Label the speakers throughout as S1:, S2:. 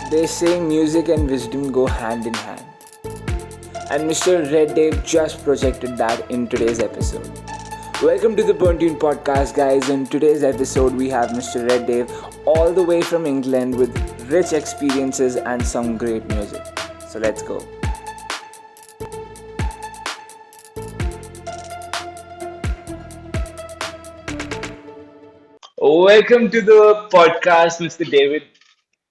S1: They say music and wisdom go hand in hand. And Mr. Redave just projected that in today's episode. Welcome to the Burntune podcast, guys. In today's episode, we have Mr. Redave all the way from England with rich experiences and some great music. So let's go. Welcome to the podcast, Mr. David.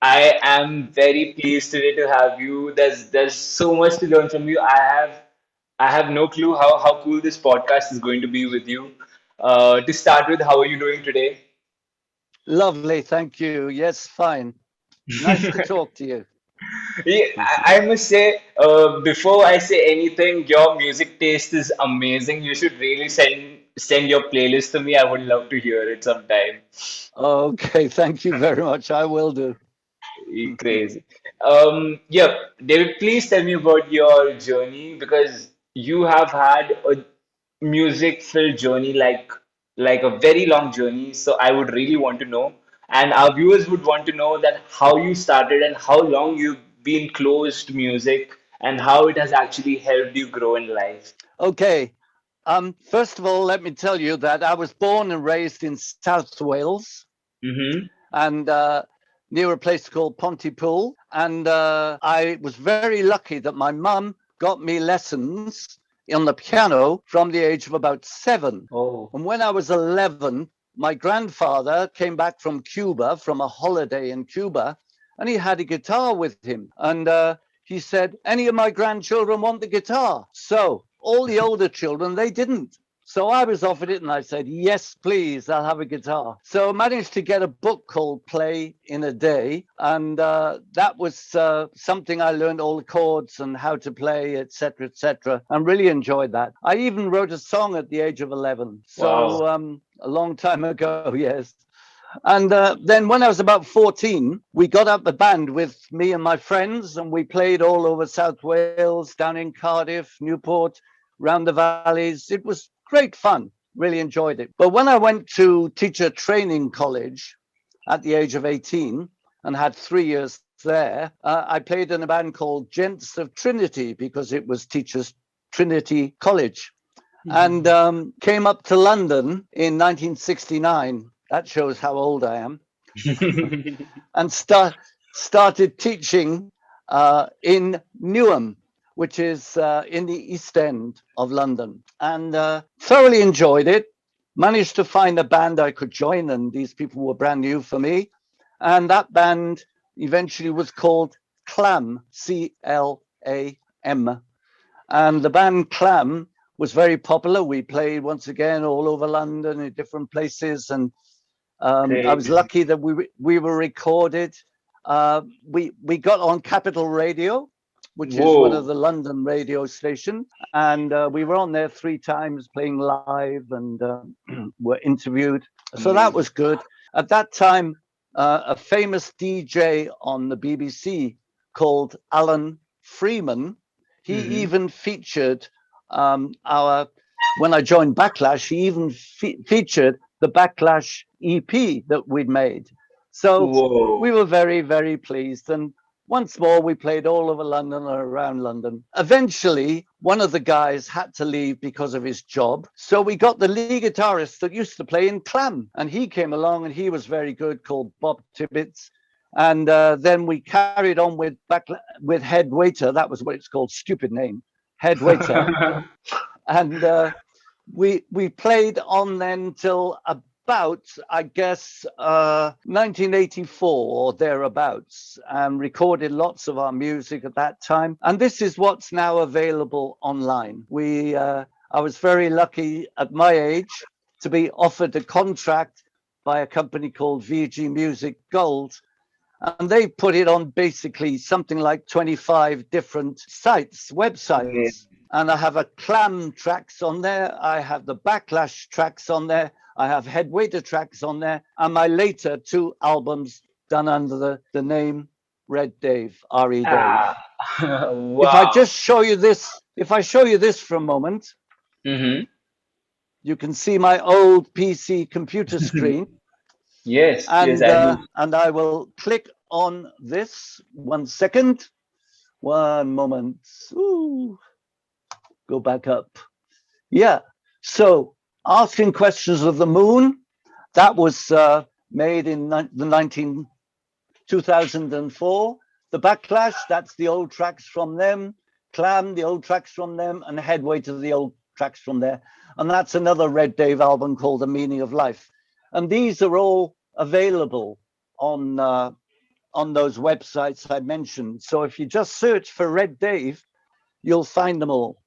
S1: I am very pleased today to have you. There's so much to learn from you. I have no clue how cool this podcast is going to be with you. To start with, how are you doing today?
S2: Lovely, thank you. Yes, fine. Nice to talk to you.
S1: Yeah, I must say, before I say anything, your music taste is amazing. You should really send your playlist to me. I would love to hear it sometime.
S2: Okay, thank you very much. I will do.
S1: Crazy. Yeah, David, please tell me about your journey because you have had a music-filled journey, like a very long journey. So I would really want to know, and our viewers would want to know that how you started and how long you've been close to music and how it has actually helped you grow in life.
S2: Okay, first of all, let me tell you that I was born and raised in South Wales
S1: Mm-hmm.
S2: and near a place called Pontypool. And I was very lucky that my mum got me lessons on the piano from the age of about 7.
S1: Oh.
S2: And when I was 11, my grandfather came back from Cuba, from a holiday in Cuba, and he had a guitar with him. And he said, any of my grandchildren want the guitar? So all the older children, they didn't. So I was offered it and I said, yes, please, I'll have a guitar. So I managed to get a book called Play in a Day. And that was something I learned all the chords and how to play, etc., and really enjoyed that. I even wrote a song at the age of 11.
S1: Wow.
S2: So a long time ago, yes. And then when I was about 14, we got up a band with me and my friends, and we played all over South Wales, down in Cardiff, Newport, round the valleys. It was great fun. Really enjoyed it. But when I went to teacher training college at the age of 18 and had 3 years there, I played in a band called Gents of Trinity because it was Teachers Trinity College. And came up to London in 1969. That shows how old I am. And started teaching in Newham, which is in the East End of London, and thoroughly enjoyed it. Managed to find a band I could join, and these people were brand new for me. And that band eventually was called Clam, Clam. And the band Clam was very popular. We played once again all over London in different places, and I was
S1: Great.
S2: lucky that we were recorded. We got on Capital Radio, which is one of
S1: Whoa.
S2: the London radio stations, and we were on there 3 times playing live and were interviewed. So that
S1: Amazing.
S2: was good. At that time, a famous DJ on the BBC called Alan Freeman, he
S1: Mm-hmm.
S2: even featured our. When I joined Backlash, he even featured the Backlash EP that we'd made. So we
S1: Whoa.
S2: were very, very pleased. And once more, we played all over London and around London. Eventually, one of the guys had to leave because of his job. So we got the lead guitarist that used to play in Clam. And he came along and he was very good, called Bob Tibbets. And then we carried on with Head Waiter. That was what it's called, stupid name, Head Waiter. And we played on then till about, I guess, 1984 or thereabouts, and recorded lots of our music at that time. And this is what's now available online. I was very lucky at my age to be offered a contract by a company called VG Music Gold. And they put it on basically something like 25 different sites, websites.
S1: Amazing.
S2: And I have a Clam tracks on there. I have the Backlash tracks on there. I have Head Waiter tracks on there. And my later 2 albums done under the name Red Dave, R.E. Dave.
S1: Ah,
S2: If I
S1: wow.
S2: just show you this, if I show you this for a moment,
S1: Mm-hmm.
S2: you can see my old PC computer screen.
S1: Yes, yes,
S2: And
S1: I do.
S2: I will click on this. 1 second. One moment. Ooh, go back up. Yeah. So asking questions of the moon, that was made in the 2004. The Backlash, that's the old tracks from them. Clam, the old tracks from them, and Headway to the old tracks from there. And that's another Red Dave album called The Meaning of Life. And these are all available on those websites I mentioned. So if you just search for Red Dave, you'll find them all.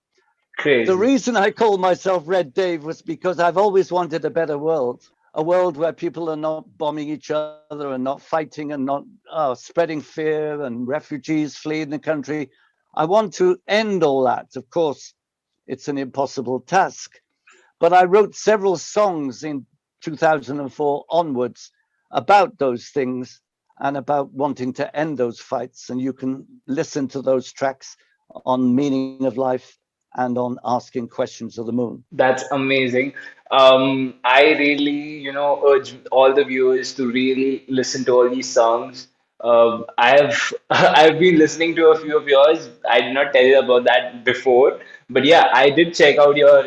S2: The
S1: Crazy.
S2: reason I called myself Red Dave was because I've always wanted a better world, a world where people are not bombing each other and not fighting and not spreading fear and refugees fleeing the country. I want to end all that. Of course, it's an impossible task. But I wrote several songs in 2004 onwards about those things and about wanting to end those fights. And you can listen to those tracks on Meaning of Life and on Asking Questions of the Moon.
S1: That's amazing. I really, urge all the viewers to really listen to all these songs. I have I've been listening to a few of yours. I did not tell you about that before, but yeah, I did check out your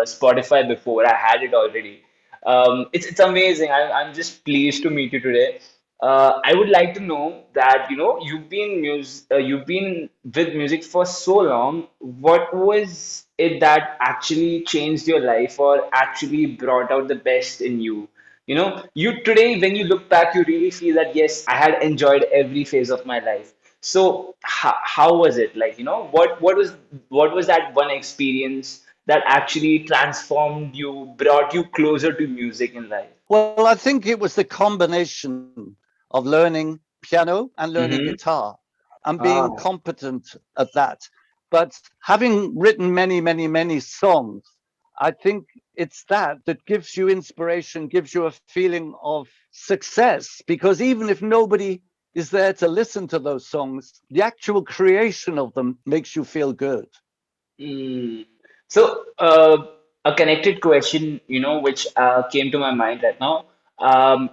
S1: Spotify before. I had it already. It's amazing. I'm just pleased to meet you today. I would like to know that you've been with music for so long. What was it that actually changed your life or actually brought out the best in you? You today, when you look back, you really feel that yes, I had enjoyed every phase of my life. So how was it? Like, what was that one experience that actually transformed you, brought you closer to music in life?
S2: Well, I think it was the combination of learning piano and learning
S1: Mm-hmm.
S2: guitar and being
S1: Ah.
S2: competent at that. But having written many, many, many songs, I think it's that gives you inspiration, gives you a feeling of success. Because even if nobody is there to listen to those songs, the actual creation of them makes you feel good.
S1: Mm. So, a connected question, which came to my mind right now. Um,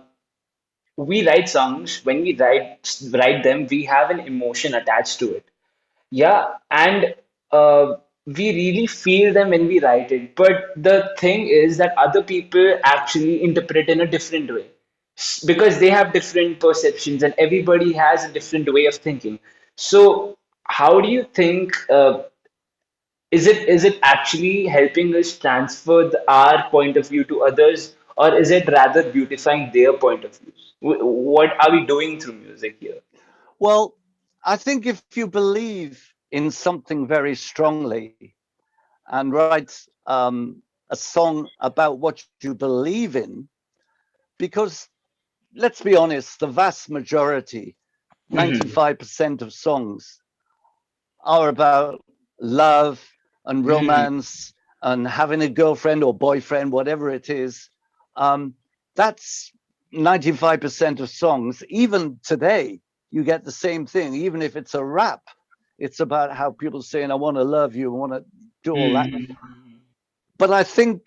S1: we write songs. When we write them, we have an emotion attached to it. Yeah, and we really feel them when we write it. But the thing is that other people actually interpret in a different way because they have different perceptions and everybody has a different way of thinking. So, how do you think? Is it actually helping us transfer our point of view to others, or is it rather beautifying their point of views? What are we doing through music here?
S2: Well, I think if you believe in something very strongly and write a song about what you believe in, because let's be honest, the vast majority,
S1: Hmm.
S2: 95% of songs are about love and
S1: Hmm.
S2: romance and having a girlfriend or boyfriend, whatever it is. Um, that's 95% of songs. Even today, you get the same thing, even if it's a rap. It's about how people saying, I want to love you, I want to do all that.
S1: Hmm.
S2: But I think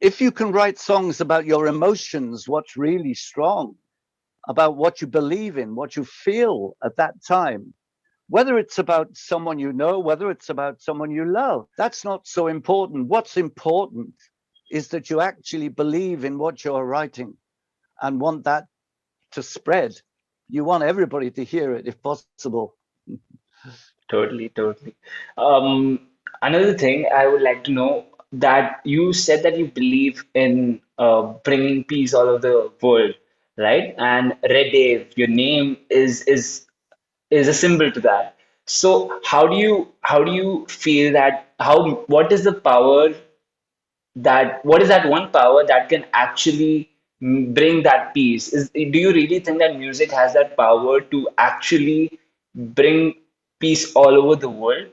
S2: if you can write songs about your emotions, what's really strong, about what you believe in, what you feel at that time, whether it's about someone you know, whether it's about someone you love, that's not so important. What's important is that you actually believe in what you're writing and want that to spread. You want everybody to hear it if possible.
S1: Totally, totally. Another thing I would like to know that you said that you believe in bringing peace all over the world, right? And Redave, your name is a symbol to that. So how do you feel that how what is the power that what is that one power that can actually bring that peace? Do you really think that music has that power to actually bring peace all over the world?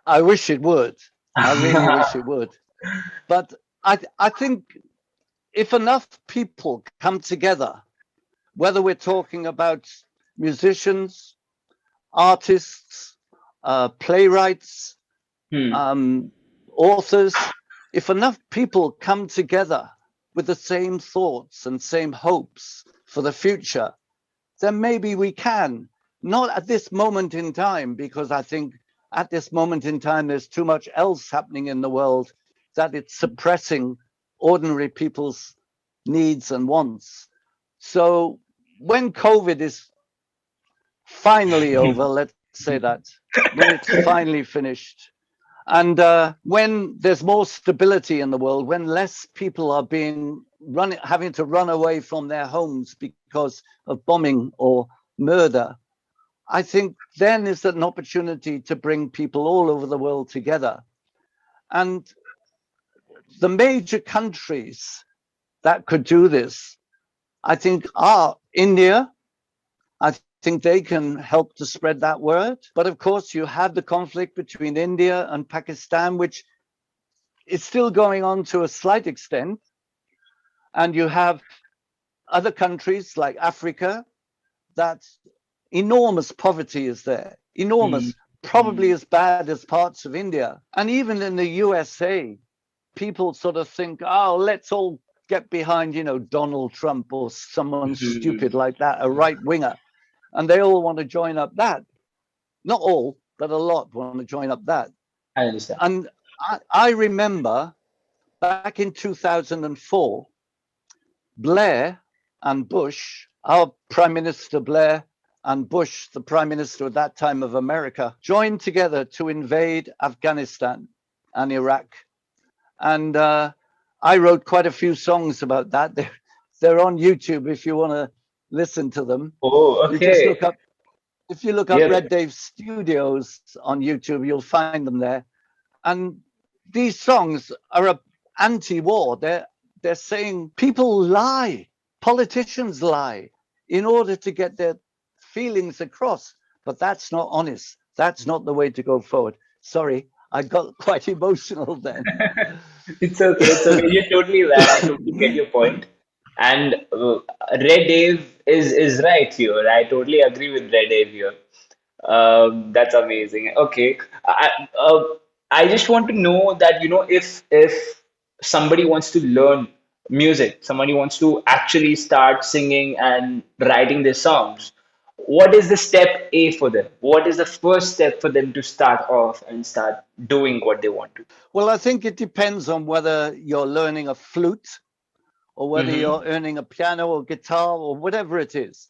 S2: I wish it would. I really wish it would. But I think if enough people come together, whether we're talking about musicians, artists, playwrights,
S1: Hmm.
S2: um, authors, if enough people come together with the same thoughts and same hopes for the future, then maybe we can. Not at this moment in time, because I think at this moment in time, there's too much else happening in the world that it's suppressing ordinary people's needs and wants. So when COVID is finally over, let's say that, when it's finally finished, and when there's more stability in the world, when less people are having to run away from their homes because of bombing or murder, I think then is an opportunity to bring people all over the world together. And the major countries that could do this, I think, are India. I think they can help to spread that word. But of course, you have the conflict between India and Pakistan, which is still going on to a slight extent. And you have other countries like Africa that enormous poverty is there, enormous, probably as bad as parts of India. And even in the USA, people sort of think, oh, let's all get behind, Donald Trump or someone stupid like that, a right winger. And they all want to join up that. Not all, but a lot want to join up that.
S1: I understand.
S2: And I remember back in 2004, Blair and Bush, our Prime Minister Blair and Bush, the Prime Minister at that time of America, joined together to invade Afghanistan and Iraq. And I wrote quite a few songs about that. They're on YouTube if you want to listen to them.
S1: Oh,
S2: You just
S1: okay.
S2: look up, if you look up
S1: Yep.
S2: Redave Studios on YouTube, you'll find them there. And these songs are anti-war. They're saying people lie, politicians lie in order to get their feelings across. But that's not honest. That's not the way to go forward. Sorry, I got quite emotional then.
S1: It's okay. It's okay. You're totally right. I totally get your point. And Red Dave is right here. I totally agree with Red Dave here. That's amazing. Okay. I just want to know that, if somebody wants to learn music, somebody wants to actually start singing and writing their songs, what is the step A for them? What is the first step for them to start off and start doing what they want to?
S2: Well, I think it depends on whether you're learning a flute or whether
S1: Mm-hmm.
S2: you're learning a piano or guitar or whatever it is.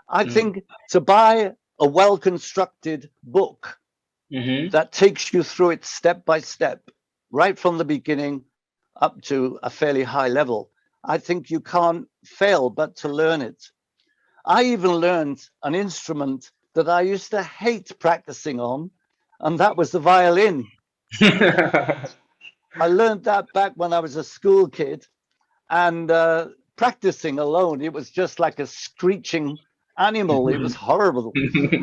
S2: I
S1: Mm-hmm.
S2: think to buy a well-constructed book
S1: Mm-hmm.
S2: that takes you through it step by step, right from the beginning up to a fairly high level, I think you can't fail but to learn it. I even learned an instrument that I used to hate practicing on, and that was the violin. I learned that back when I was a school kid, and practicing alone, it was just like a screeching animal. It was horrible.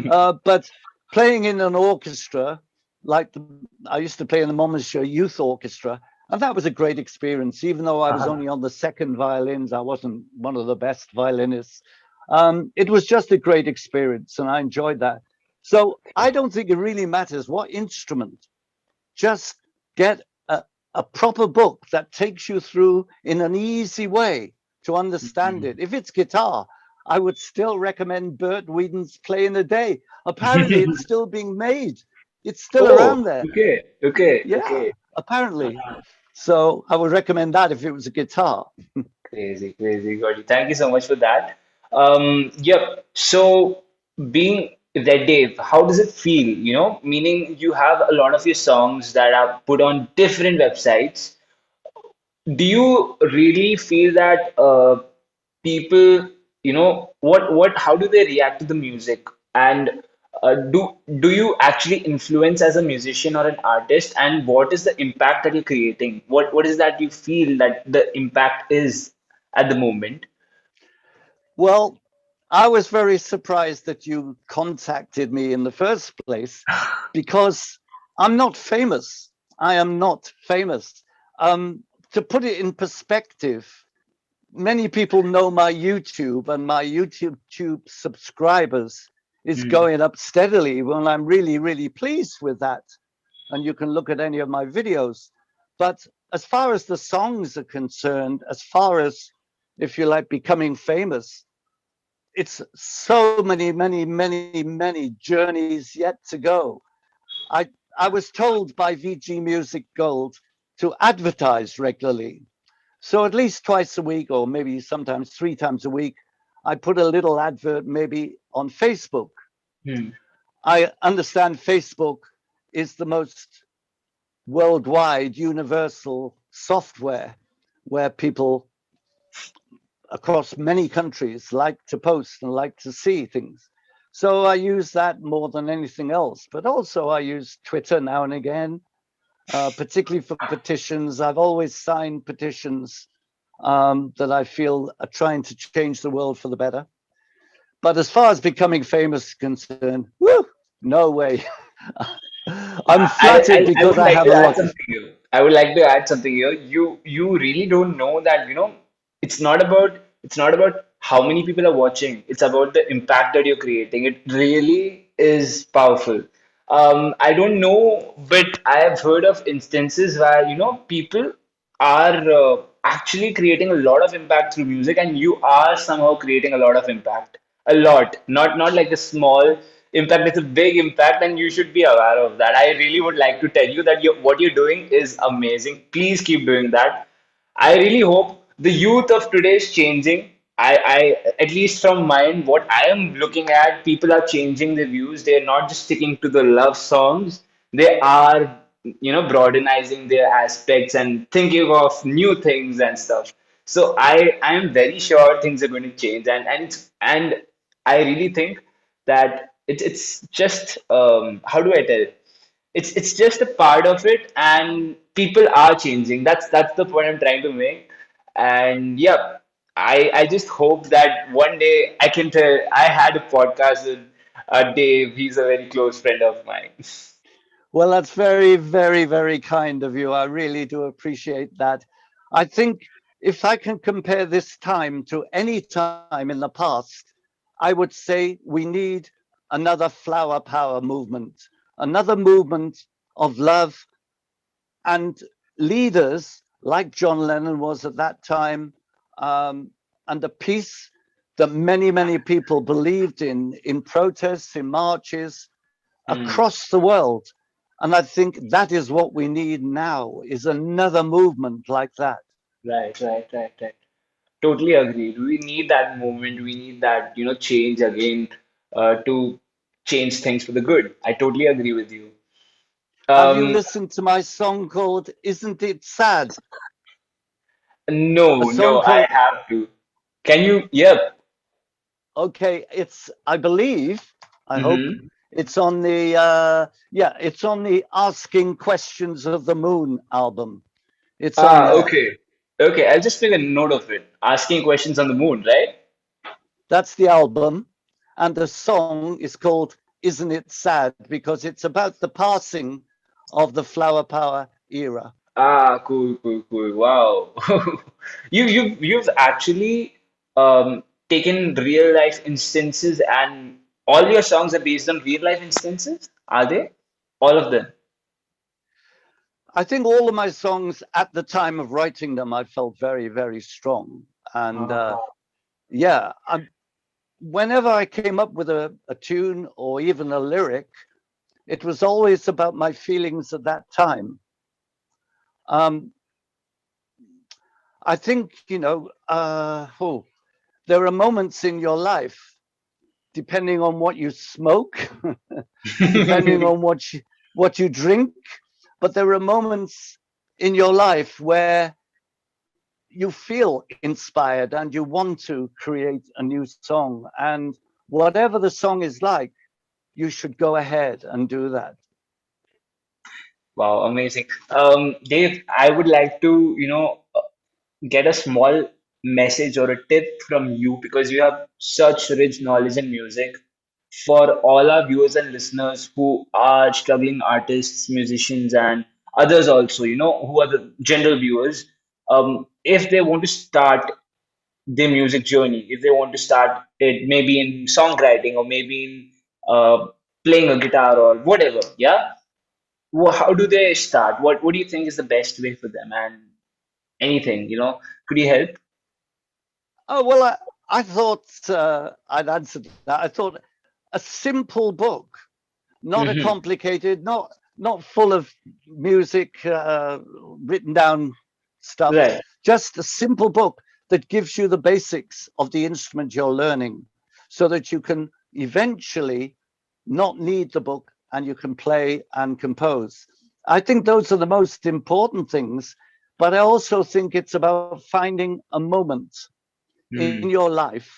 S2: But playing in an orchestra, I used to play in the Monmouthshire Youth Orchestra, and that was a great experience. Even though I was
S1: Uh-huh.
S2: only on the second violins, I wasn't one of the best violinists. It was just a great experience, and I enjoyed that. So I don't think it really matters what instrument. Just get a proper book that takes you through in an easy way to understand it. If it's guitar, I would still recommend Bert Whedon's Play in a Day. Apparently, it's still being made. It's still
S1: Oh,
S2: around there.
S1: okay, okay,
S2: Yeah,
S1: okay.
S2: apparently. So I would recommend that if it was a guitar.
S1: Crazy, crazy, Gordy. Thank you so much for that. Yep. So, being Red Dave, how does it feel? Meaning you have a lot of your songs that are put on different websites. Do you really feel that people, how do they react to the music? And do you actually influence as a musician or an artist? And what is the impact that you're creating? What is that you feel that the impact is at the moment?
S2: Well, I was very surprised that you contacted me in the first place because I'm not famous. I am not famous. To put it in perspective, many people know my YouTube, and my YouTube subscribers is
S1: Mm.
S2: going up steadily. Well, I'm really, really pleased with that. And you can look at any of my videos. But as far as the songs are concerned, as far as, if you like, becoming famous, it's so many, many, many, many journeys yet to go. I I was told by VG Music Gold to advertise regularly. So at least twice a week, or maybe sometimes 3 times a week, I put a little advert maybe on Facebook.
S1: Hmm.
S2: I understand Facebook is the most worldwide universal software where people across many countries like to post and like to see things. So I use that more than anything else. But also I use Twitter now and again, particularly for petitions. I've always signed petitions that I feel are trying to change the world for the better. But as far as becoming famous is concerned, woo, no way. I'm flattered
S1: I
S2: because
S1: would
S2: I
S1: like
S2: have
S1: to
S2: a
S1: add
S2: lot of.
S1: something here. I would like to add something here. You really don't know that, it's not about how many people are watching. It's about the impact that you're creating. It really is powerful. I don't know, but I have heard of instances where, people are actually creating a lot of impact through music, and you are somehow creating a lot of impact. A lot, not like a small impact. It's a big impact, and you should be aware of that. I really would like to tell you that what you're doing is amazing. Please keep doing that. I really hope the youth of today is changing. At least from mine, what I am looking at, people are changing their views. They're not just sticking to the love songs. They are, broadenizing their aspects and thinking of new things and stuff. So I am very sure things are going to change, and I really think that it's just how do I tell it? It's just a part of it, and people are changing. That's the point I'm trying to make. And yeah, I just hope that one day I can tell. I had a podcast with Dave. He's a very close friend of mine.
S2: Well, that's very, very, very kind of you. I really do appreciate that. I think if I can compare this time to any time in the past, I would say we need another flower power movement, another movement of love and leaders like John Lennon was at that time, and the peace that many, many people believed in protests, in marches
S1: Hmm.
S2: across the world. And I think that is what we need now is another movement like that.
S1: Right, right, right, right. Totally agreed. We need that movement. We need that, change again, to change things for the good. I totally agree with you.
S2: Have you
S1: Um,
S2: listened to my song called Isn't It Sad? A
S1: no, no,
S2: song
S1: I
S2: called,
S1: have to. Can you? Yep.
S2: okay, it's, I believe, I hope,
S1: Mm-hmm.
S2: it's on the, yeah, it's on the Asking Questions of the Moon album. It's on
S1: Ah,
S2: there.
S1: okay. Okay, I'll just make a note of it. Asking questions on the moon, right?
S2: That's the album. And the song is called Isn't It Sad? Because it's about the passing of the flower power era.
S1: Ah, cool, cool, cool. Wow. You've actually taken real life instances, and all your songs are based on real life instances, are they? All of them.
S2: I think all of my songs at the time of writing them, I felt very, very strong. And
S1: Ah,
S2: yeah, whenever I came up with a tune or even a lyric, it was always about my feelings at that time. Um, I think, there are moments in your life, depending on what you smoke, depending on what you drink, but there are moments in your life where you feel inspired and you want to create a new song. And whatever the song is like, you should go ahead and do that.
S1: wow, amazing. Dave, I would like to, get a small message or a tip from you because you have such rich knowledge in music for all our viewers and listeners who are struggling artists, musicians, and others also, who are the general viewers. If they want to start their music journey, if they want to start it maybe in songwriting or maybe in playing a guitar or whatever, yeah, how do they start? What do you think is the best way for them? And anything, could you help?
S2: Oh, well, I thought I'd answered that. I thought a simple book, not a
S1: Hmm.
S2: complicated, not full of music, written down stuff.
S1: Right.
S2: Just a simple book that gives you the basics of the instrument you're learning, so that you can eventually not need the book and you can play and compose. I think those are the most important things, but I also think it's about finding a moment in
S1: Mm.
S2: your life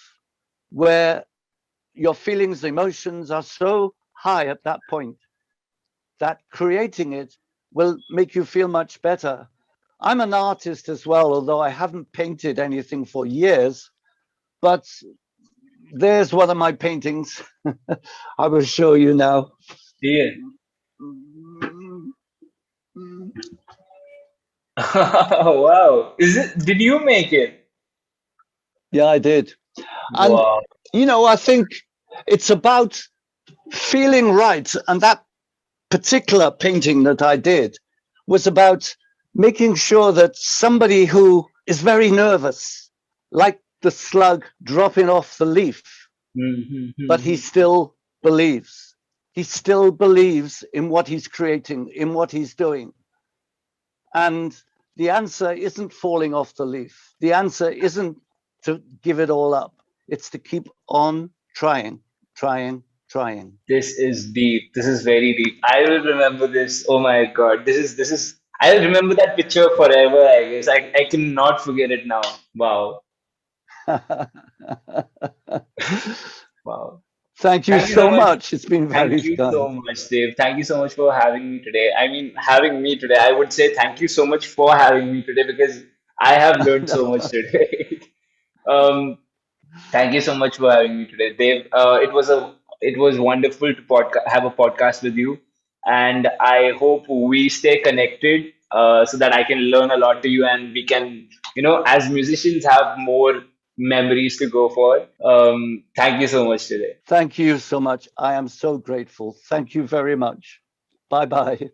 S2: where your feelings, emotions are so high at that point that creating it will make you feel much better. I'm an artist as well, although I haven't painted anything for years, but there's one of my paintings. I will show you now.
S1: Yeah. Wow. Is it? Did you make it?
S2: Yeah, I did. And,
S1: Wow.
S2: I think it's about feeling right. And that particular painting that I did was about making sure that somebody who is very nervous, like the slug dropping off the leaf, but he
S1: Mm-hmm.
S2: still believes. He still believes in what he's creating, in what he's doing. And the answer isn't falling off the leaf. The answer isn't to give it all up. It's to keep on trying, trying, trying.
S1: This is deep. This is very deep. I will remember this. Oh my God. This is I'll remember that picture forever, I guess. I cannot forget it now. Wow. Wow.
S2: Thank you
S1: Thank you so
S2: so
S1: much.
S2: much. It's been
S1: Thank
S2: very
S1: you
S2: kind.
S1: so much, Dave. Thank you so much for having me today. I mean, having me today. I would say thank you so much for having me today because I have learned so much today. um, Thank you so much for having me today, Dave. It was wonderful to have a podcast with you, and I hope we stay connected so that I can learn a lot to you, and we can, as musicians, have more memories to go for. Thank you so much today.
S2: Thank you so much. I am so grateful. Thank you very much. Bye bye.